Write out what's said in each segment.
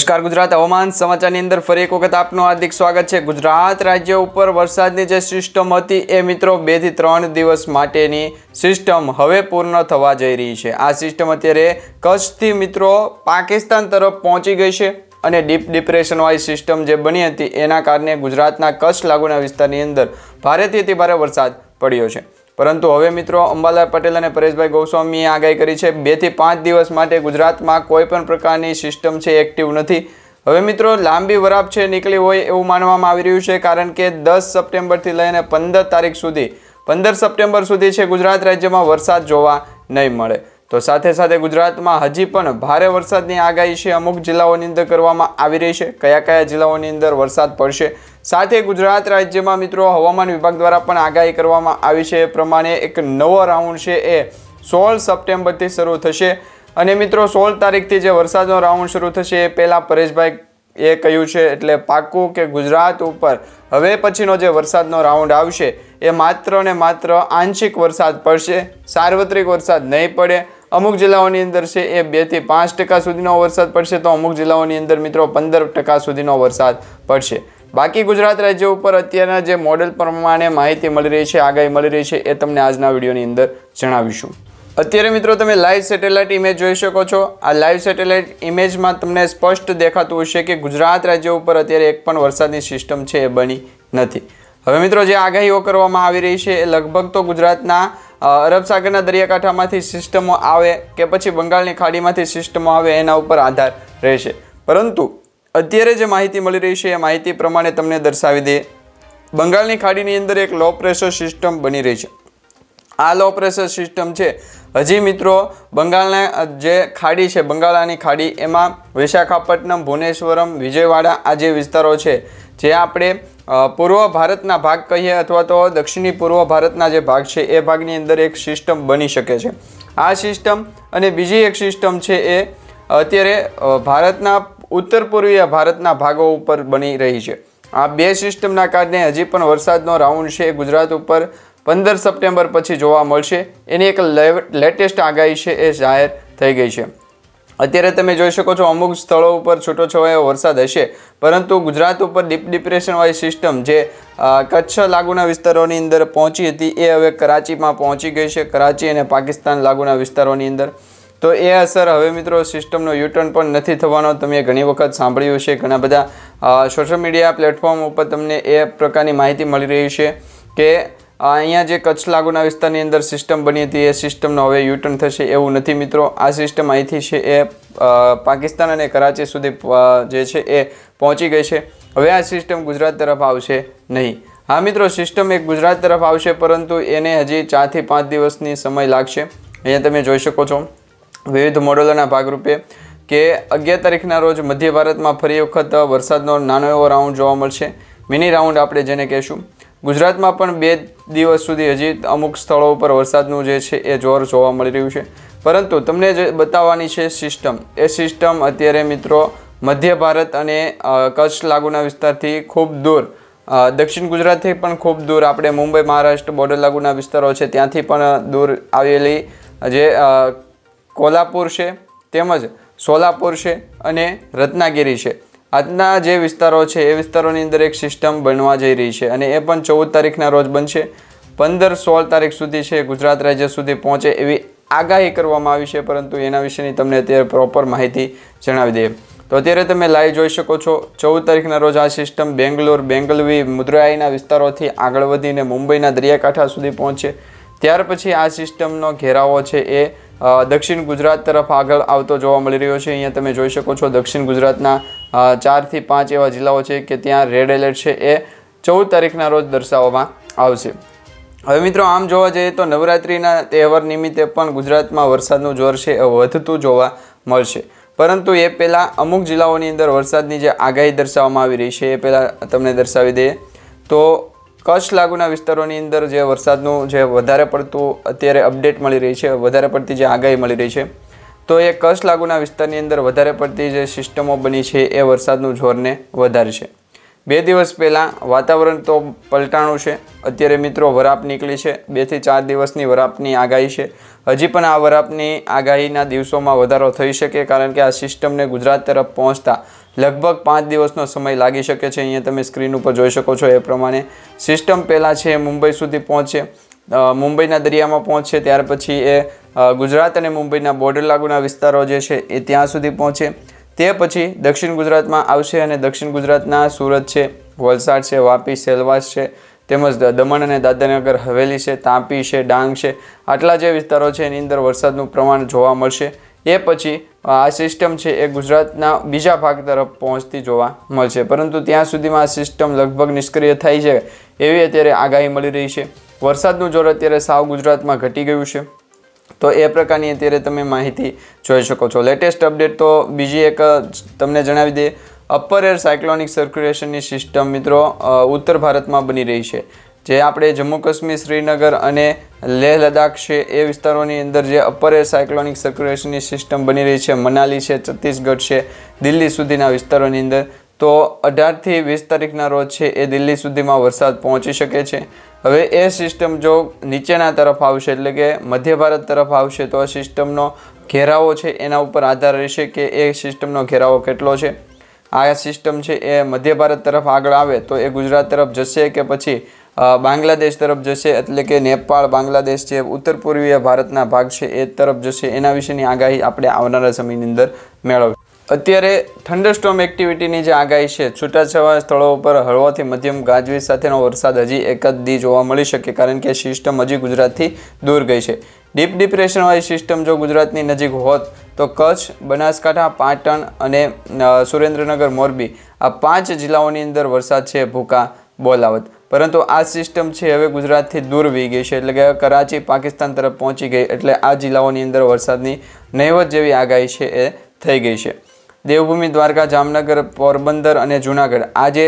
નમસ્કાર ગુજરાત હવામાન સમાચારની અંદર ફરી એક વખત આપનું હાર્દિક સ્વાગત છે। ગુજરાત રાજ્ય ઉપર વરસાદની જે સિસ્ટમ હતી એ મિત્રો 2 થી 3 દિવસ માટેની સિસ્ટમ હવે પૂર્ણ થવા જઈ રહી છે। આ સિસ્ટમ અત્યારે કચ્છથી મિત્રો પાકિસ્તાન તરફ પહોંચી ગઈ છે અને ડીપ ડિપ્રેશન વાળી સિસ્ટમ જે બની હતી એના કારણે ગુજરાતના કચ્છ લાગુના વિસ્તારની અંદર ભારેથી અતિ ભારે વરસાદ પડ્યો છે। પરંતુ હવે મિત્રો અંબાલાલ પટેલ અને પરેશભાઈ ગોસ્વામીએ આગાહી કરી છે 2 થી 5 દિવસ માટે ગુજરાતમાં કોઈ પણ પ્રકારની સિસ્ટમ છે એક્ટિવ નથી। હવે મિત્રો લાંબી વરાપ છે નીકળી હોય એવું માનવામાં આવી રહ્યું છે, કારણ કે 10 સપ્ટેમ્બરથી લઈને 15 તારીખ સુધી 15 સપ્ટેમ્બર સુધી છે ગુજરાત રાજ્યમાં વરસાદ જોવા નહીં મળે। તો સાથે સાથે ગુજરાતમાં હજી પણ ભારે વરસાદની આગાહી છે અમુક જિલ્લાઓની અંદર કરવામાં આવી રહી છે। કયા કયા જિલ્લાઓની અંદર વરસાદ પડશે, સાથે ગુજરાત રાજ્યમાં મિત્રો હવામાન વિભાગ દ્વારા પણ આગાહી કરવામાં આવી છે। એ પ્રમાણે એક નવો રાઉન્ડ છે એ 16 સપ્ટેમ્બરથી શરૂ થશે અને મિત્રો 16 તારીખથી જે વરસાદનો રાઉન્ડ શરૂ થશે એ પહેલાં પરેશભાઈ એ કહ્યું છે, એટલે પાક્કું કે ગુજરાત ઉપર હવે પછીનો જે વરસાદનો રાઉન્ડ આવશે એ માત્ર ને માત્ર આંશિક વરસાદ પડશે, સાર્વત્રિક વરસાદ નહીં પડે। અમુક જિલ્લાઓની અંદર છે એ 2 થી 5% સુધીનો વરસાદ પડશે, તો અમુક જિલ્લાઓની અંદર મિત્રો 15% સુધીનો વરસાદ પડશે। બાકી ગુજરાત રાજ્ય ઉપર અત્યારના જે મોડેલ પ્રમાણે માહિતી મળી રહી છે, આગાહી મળી રહી છે, એ તમને આજના વિડીયોની અંદર જણાવીશું। અત્યારે મિત્રો તમે લાઈવ સેટેલાઇટ ઇમેજ જોઈ શકો છો। આ લાઈવ સેટેલાઇટ ઇમેજમાં તમને સ્પષ્ટ દેખાતું હશે કે ગુજરાત રાજ્ય ઉપર અત્યારે એક પણ વરસાદની સિસ્ટમ છે એ બની નથી। હવે મિત્રો જે આગાહીઓ કરવામાં આવી રહી છે એ લગભગ તો ગુજરાતના અરબ સાગરના દરિયાકાંઠામાંથી સિસ્ટમો આવે કે પછી બંગાળની ખાડીમાંથી સિસ્ટમો આવે એના ઉપર આધાર રહેશે। પરંતુ અત્યારે જે માહિતી મળી રહી છે એ માહિતી પ્રમાણે તમને દર્શાવી દઈએ, બંગાળની ખાડીની અંદર એક લો પ્રેશર સિસ્ટમ બની રહી છે। આ લો પ્રેશર સિસ્ટમ છે હજી મિત્રો બંગાળના જે ખાડી છે, બંગાળાની ખાડી, એમાં વિશાખાપટ્ટનમ, ભુવનેશ્વરમ, વિજયવાડા આ જે વિસ્તારો છે, જે આપણે પૂર્વ ભારતના ભાગ કહીએ અથવા તો દક્ષિણી પૂર્વ ભારતના જે ભાગ છે એ ભાગની અંદર એક સિસ્ટમ બની શકે છે। આ સિસ્ટમ અને બીજી એક સિસ્ટમ છે એ અત્યારે ભારતના ઉત્તર પૂર્વીય ભારતના ભાગો ઉપર બની રહી છે। આ બે સિસ્ટમના કારણે હજી પણ વરસાદનો રાઉન્ડ છે ગુજરાત ઉપર 15 સપ્ટેમ્બર પછી જોવા મળશે। એની એક લેટેસ્ટ આગાહી છે એ જાહેર થઈ ગઈ છે। અત્યારે તમે જોઈ શકો છો અમુક સ્થળો ઉપર છૂટોછવાયો વરસાદ હશે, પરંતુ ગુજરાત ઉપર ડીપ ડિપ્રેશન વાળી સિસ્ટમ જે કચ્છ લાગુના વિસ્તારોની અંદર પહોંચી હતી એ હવે કરાચીમાં પહોંચી ગઈ છે, કરાચી અને પાકિસ્તાન લાગુના વિસ્તારોની અંદર। તો એ અસર હવે મિત્રો સિસ્ટમનો યુટર્ન પણ નથી થવાનો। તમે ઘણી વખત સાંભળ્યું છે, ઘણા બધા સોશિયલ મીડિયા પ્લેટફોર્મ ઉપર તમને એ પ્રકારની માહિતી મળી રહી છે કે અહીંયા જે કચ્છ લાગુના વિસ્તારની અંદર સિસ્ટમ બની હતી એ સિસ્ટમનો હવે યુટર્ન થશે, એવું નથી મિત્રો। આ સિસ્ટમ અહીંથી છે એ પાકિસ્તાન અને કરાચી સુધી જે છે એ પહોંચી ગઈ છે। હવે આ સિસ્ટમ ગુજરાત તરફ આવશે નહીં। હા મિત્રો, સિસ્ટમ એક ગુજરાત તરફ આવશે, પરંતુ એને હજી 4 થી 5 દિવસની સમય લાગશે। અહીંયા તમે જોઈ શકો છો વિવિધ મોડેલોના ભાગરૂપે કે 11 તારીખના રોજ મધ્ય ભારતમાં ફરી વખત વરસાદનો નાનો એવો રાઉન્ડ જોવા મળશે, મિની રાઉન્ડ આપણે જેને કહેશું। ગુજરાતમાં પણ 2 દિવસ સુધી હજી અમુક સ્થળો ઉપર વરસાદનું જે છે એ જોર જોવા મળી રહ્યું છે। પરંતુ તમને જે બતાવવાની છે સિસ્ટમ, એ સિસ્ટમ અત્યારે મિત્રો મધ્ય ભારત અને કચ્છ લાગુના વિસ્તારથી ખૂબ દૂર, દક્ષિણ ગુજરાતથી પણ ખૂબ દૂર, આપણે મુંબઈ મહારાષ્ટ્ર બોર્ડર લાગુના વિસ્તારો છે ત્યાંથી પણ દૂર આવેલી જે કોલ્હાપુર છે, તેમજ સોલાપુર છે અને રત્નાગીરી છે, આજના જે વિસ્તારો છે એ વિસ્તારોની અંદર એક સિસ્ટમ બનવા જઈ રહી છે અને એ પણ 14 તારીખના રોજ બનશે। 15-16 તારીખ સુધી છે ગુજરાત રાજ્ય સુધી પહોંચે એવી આગાહી કરવામાં આવી છે, પરંતુ એના વિશેની તમને અત્યારે પ્રોપર માહિતી જણાવી દઈએ। તો અત્યારે તમે લાઈવ જોઈ શકો છો 14 તારીખના રોજ આ સિસ્ટમ બેંગ્લોર, બેંગલવી, મદુરાઈના વિસ્તારોથી આગળ વધીને મુંબઈના દરિયાકાંઠા સુધી પહોંચે। ત્યાર પછી આ સિસ્ટમનો ઘેરાવો છે એ દક્ષિણ ગુજરાત તરફ આગળ આવતો જોવા મળી રહ્યો છે। અહીંયા તમે જોઈ શકો છો દક્ષિણ ગુજરાતના 4 થી 5 એવા જિલ્લાઓ છે કે ત્યાં રેડ એલર્ટ છે એ 14 તારીખના રોજ દર્શાવવામાં આવશે। હવે મિત્રો આમ જોવા જઈએ તો નવરાત્રિના તહેવાર નિમિત્તે પણ ગુજરાતમાં વરસાદનું જોર છે એ વધતું જોવા મળશે, પરંતુ એ પહેલાં અમુક જિલ્લાઓની અંદર વરસાદની જે આગાહી દર્શાવવામાં આવી રહી છે એ પહેલાં તમને દર્શાવી દઈએ તો કચ્છ લાગુના વિસ્તારોની અંદર જે વરસાદનું જે વધારે પડતું અત્યારે અપડેટ મળી રહી છે, વધારે પડતી જે આગાહી મળી રહી છે, તો એ કચ્છ લાગુના વિસ્તારની અંદર વધારે પડતી જે સિસ્ટમો બની છે એ વરસાદનું જોરને વધારશે। 2 દિવસ પહેલાં વાતાવરણ તો પલટાણું છે। અત્યારે મિત્રો વરાપ નીકળી છે, 2 થી 4 દિવસની વરાપની આગાહી છે। હજી પણ આ વરાપની આગાહીના દિવસોમાં વધારો થઈ શકે, કારણ કે આ સિસ્ટમને ગુજરાત તરફ પહોંચતા લગભગ 5 દિવસનો સમય લાગી શકે છે। અહીંયા તમે સ્ક્રીન ઉપર જોઈ શકો છો એ પ્રમાણે સિસ્ટમ પહેલાં છે મુંબઈ સુધી પહોંચશે, મુંબઈના દરિયામાં પહોંચશે, ત્યાર પછી એ ગુજરાત અને મુંબઈના બોર્ડર લાગુના વિસ્તારો જે છે એ ત્યાં સુધી પહોંચે। તે પછી દક્ષિણ ગુજરાતમાં આવશે અને દક્ષિણ ગુજરાતના સુરત છે, વલસાડ છે, વાપી, સેલવાસ છે, તેમજ દમણ અને દાદરાનગર હવેલી છે, તાપી છે, ડાંગ છે, આટલા જે વિસ્તારો છે એની અંદર વરસાદનું પ્રમાણ જોવા મળશે। એ પછી આ સિસ્ટમ છે એ ગુજરાતના બીજા ભાગ તરફ પહોંચતી જોવા મળશે, પરંતુ ત્યાં સુધીમાં આ સિસ્ટમ લગભગ નિષ્ક્રિય થઈ છે એવી અત્યારે આગાહી મળી રહી છે। વરસાદનું જોર અત્યારે સાવ ગુજરાતમાં ઘટી ગયું છે, તો એ પ્રકારની અત્યારે તમે માહિતી જોઈ શકો છો। લેટેસ્ટ અપડેટ તો બીજી એક તમને જણાવી દઈએ, અપર એર સાયક્લોનિક સર્ક્યુલેશનની સિસ્ટમ મિત્રો ઉત્તર ભારતમાં બની રહી છે, જે આપણે જમ્મુ કાશ્મીર, શ્રીનગર અને લેહ લદ્દાખ છે એ વિસ્તારોની અંદર જે અપર એર સાયક્લોનિક સર્ક્યુલેશનની સિસ્ટમ બની રહી છે, મનાલી છે, છત્તીસગઢ છે, દિલ્હી સુધીના વિસ્તારોની અંદર, તો 18 થી 20 તારીખના રોજ છે એ દિલ્હી સુધીમાં વરસાદ પહોંચી શકે છે। હવે એ સિસ્ટમ જો નીચેના તરફ આવશે, એટલે કે મધ્ય ભારત તરફ આવશે, તો આ સિસ્ટમનો ઘેરાવો છે એના ઉપર આધાર રહેશે કે એ સિસ્ટમનો ઘેરાવો કેટલો છે। આ સિસ્ટમ છે એ મધ્ય ભારત તરફ આગળ આવે તો એ ગુજરાત તરફ જશે કે પછી બાંગ્લાદેશ તરફ જશે, એટલે કે નેપાળ, બાંગ્લાદેશ જે ઉત્તર પૂર્વીય ભારતના ભાગ છે એ તરફ જશે, એના વિશેની આગાહી આપણે આવનારા સમયની અંદર મેળવશું। અત્યારે થંડરસ્ટોર્મ એક્ટિવિટીની જે આગાહી છે, છૂટાછવાયા સ્થળો ઉપર હળવાથી મધ્યમ ગાજવીજ સાથેનો વરસાદ હજી એકાદ દી જોવા મળી શકે, કારણ કે સિસ્ટમ હજી ગુજરાતથી દૂર ગઈ છે। ડીપ ડિપ્રેશનવાળી સિસ્ટમ જો ગુજરાતની નજીક હોત તો કચ્છ, બનાસકાંઠા, પાટણ અને સુરેન્દ્રનગર, મોરબી આ 5 જિલ્લાઓની અંદર વરસાદ છે ભૂકા બોલાવત, પરંતુ આ સિસ્ટમ છે હવે ગુજરાતથી દૂર વહી ગઈ છે, એટલે કે કરાચી, પાકિસ્તાન તરફ પહોંચી ગઈ, એટલે આ જિલ્લાઓની અંદર વરસાદની નહીવત જેવી આગાહી છે એ થઈ ગઈ છે। દેવભૂમિ, દ્વારકા, જામનગર, પોરબંદર અને જૂનાગઢ આ જે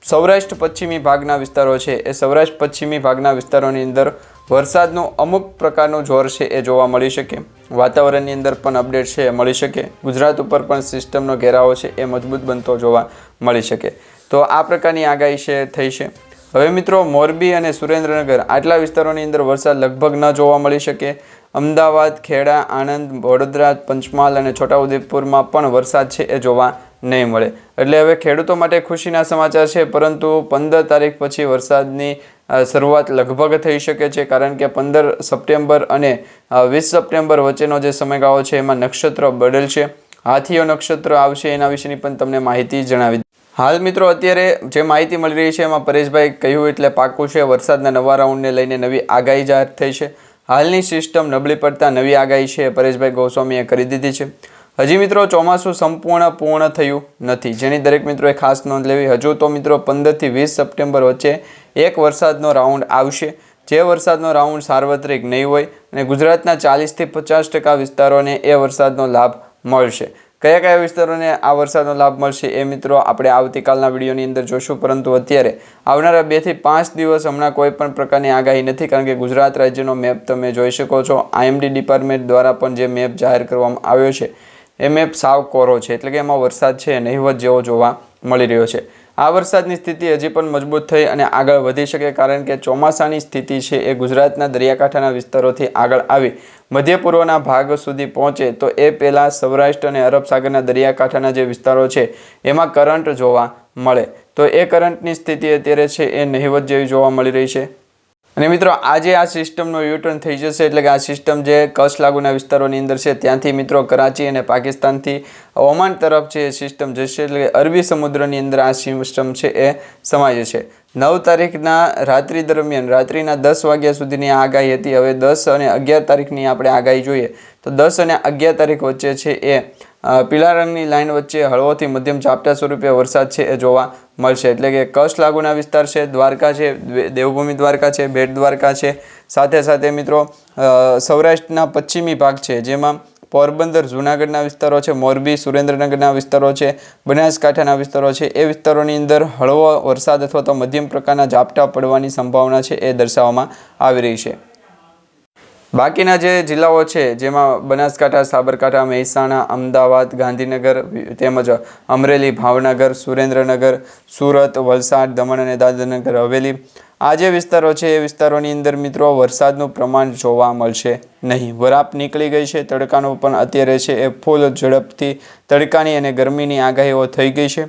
સૌરાષ્ટ્ર પશ્ચિમી ભાગના વિસ્તારો છે એ સૌરાષ્ટ્ર પશ્ચિમી ભાગના વિસ્તારોની અંદર વરસાદનું અમુક પ્રકારનું જોર છે એ જોવા મળી શકે। વાતાવરણની અંદર પણ અપડેટ છે એ મળી શકે, ગુજરાત ઉપર પણ સિસ્ટમનો ઘેરાવો છે એ મજબૂત બનતો જોવા મળી શકે, તો આ પ્રકારની આગાહી છે થઈ છે। હવે મિત્રો મોરબી અને સુરેન્દ્રનગર આટલા વિસ્તારોની અંદર વરસાદ લગભગ ન જોવા મળી શકે। અમદાવાદ, ખેડા, આણંદ, વડોદરા, પંચમહાલ અને છોટાઉદેપુરમાં પણ વરસાદ છે એ જોવા નહીં મળે, એટલે હવે ખેડૂતો માટે ખુશીના સમાચાર છે, પરંતુ 15 તારીખ પછી વરસાદની શરૂઆત લગભગ થઈ શકે છે, કારણ કે 15 સપ્ટેમ્બર અને 20 સપ્ટેમ્બર વચ્ચેનો જે સમયગાળો છે એમાં નક્ષત્ર બદલશે, હાથીઓ નક્ષત્ર આવશે, એના વિશેની પણ તમને માહિતી જણાવી। હાલ મિત્રો અત્યારે જે માહિતી મળી રહી છે એમાં પરેશભાઈ કહ્યું એટલે પાકું છે, વરસાદના નવા રાઉન્ડને લઈને નવી આગાહી જાહેર થઈ છે। હાલની સિસ્ટમ નબળી પડતા નવી આગાહી છે પરેશભાઈ ગોસ્વામીએ કરી દીધી છે। હજી મિત્રો ચોમાસું સંપૂર્ણ પૂર્ણ થયું નથી, જેની દરેક મિત્રોએ ખાસ નોંધ લેવી। હજુ તો મિત્રો 15 થી 20 સપ્ટેમ્બર વચ્ચે એક વરસાદનો રાઉન્ડ આવશે, જે વરસાદનો રાઉન્ડ સાર્વત્રિક નહીં હોય અને ગુજરાતના 40 થી 50% વિસ્તારોને એ વરસાદનો લાભ મળશે। કયા કયા વિસ્તારોને આ વરસાદનો લાભ મળશે એ મિત્રો આપણે આવતીકાલના વિડીયોની અંદર જોશું, પરંતુ અત્યારે આવનારા 2 થી 5 દિવસ હમણાં કોઈ પણ પ્રકારની આગાહી નથી, કારણ કે ગુજરાત રાજ્યનો મેપ તમે જોઈ શકો છો। આઈએમડી ડિપાર્ટમેન્ટ દ્વારા પણ જે મેપ જાહેર કરવામાં આવ્યો છે એ મેપ સાવ કોરો છે, એટલે કે એમાં વરસાદ છે નહીવત જેવો જોવા મળી રહ્યો છે। આ વરસાદની સ્થિતિ હજી પણ મજબૂત થઈ અને આગળ વધી શકે, કારણ કે ચોમાસાની સ્થિતિ છે એ ગુજરાતના દરિયાકાંઠાના વિસ્તારોથી આગળ આવી મધ્ય પૂર્વના ભાગ સુધી પહોંચે તો એ પહેલાં સૌરાષ્ટ્ર અને અરબ સાગરના દરિયાકાંઠાના જે વિસ્તારો છે એમાં કરંટ જોવા મળે, તો એ કરંટની સ્થિતિ અત્યારે છે એ નહીવત જેવી જોવા મળી રહી છે। અને મિત્રો આજે આ સિસ્ટમનો યુટર્ન થઈ જશે, એટલે કે આ સિસ્ટમ જે કચ્છ લાગુના વિસ્તારોની અંદર છે ત્યાંથી મિત્રો કરાચી અને પાકિસ્તાનથી ઓમાન તરફ છે એ સિસ્ટમ જશે, એટલે કે અરબી સમુદ્રની અંદર આ સિસ્ટમ છે એ સમાઈ જશે। 9 તારીખના રાત્રિ દરમિયાન રાત્રિના 10 વાગ્યા સુધીની આગાહી હતી। હવે 10 અને 11 તારીખની આપણે આગાહી જોઈએ તો 10 અને 11 તારીખ વચ્ચે છે એ પીળા રંગની લાઇન વચ્ચે હળવોથી મધ્યમ ઝાપટા સ્વરૂપે વરસાદ છે એ જોવા મળશે, એટલે કે કચ્છ લાગુના વિસ્તાર છે, દ્વારકા છે, દેવભૂમિ દ્વારકા છે, બેટ દ્વારકા છે, સાથે સાથે મિત્રો સૌરાષ્ટ્રના પશ્ચિમી ભાગ છે, જેમાં પોરબંદર, જૂનાગઢના વિસ્તારો છે, મોરબી, સુરેન્દ્રનગરના વિસ્તારો છે, બનાસકાંઠાના વિસ્તારો છે, એ વિસ્તારોની અંદર હળવો વરસાદ અથવા તો મધ્યમ પ્રકારના ઝાપટા પડવાની સંભાવના છે એ દર્શાવવામાં આવી રહી છે। બાકીના જે જિલ્લાઓ છે જેમાં બનાસકાંઠા, સાબરકાંઠા, મહેસાણા, અમદાવાદ, ગાંધીનગર તેમજ અમરેલી, ભાવનગર, સુરેન્દ્રનગર, સુરત, વલસાડ, દમણ અને દાદરાનગર હવેલી આ જે વિસ્તારો છે એ વિસ્તારોની અંદર મિત્રો વરસાદનું પ્રમાણ જોવા મળશે નહીં. વરાપ નીકળી ગઈ છે. તડકાનું પણ અત્યારે છે એ ફૂલ ઝડપથી તડકાની અને ગરમીની આગાહીઓ થઈ ગઈ છે.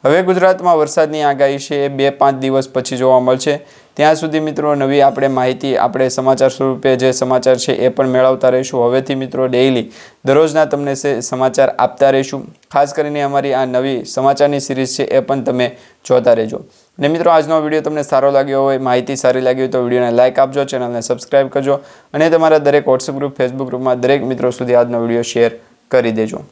હવે ગુજરાતમાં વરસાદની આગાહી છે એ 2-5 દિવસ પછી જોવા મળશે. ત્યાં સુધી મિત્રો નવી આપણે માહિતી આપણે સમાચાર સ્વરૂપે જે સમાચાર છે એ પણ મેળવતા રહીશું. હવેથી મિત્રો ડેઇલી દરરોજના તમને સમાચાર આપતા રહીશું. ખાસ કરીને અમારી આ નવી સમાચારની સિરીઝ છે એ પણ તમે જોતા રહેજો. અને મિત્રો આજનો વિડીયો તમને સારો લાગ્યો હોય, માહિતી સારી લાગી હોય તો વિડીયોને લાઇક આપજો, ચેનલને સબસ્ક્રાઈબ કરજો અને તમારા દરેક વોટ્સઅપ ગ્રુપ, ફેસબુક ગ્રુપમાં દરેક મિત્રો સુધી આજનો વિડીયો શેર કરી દેજો.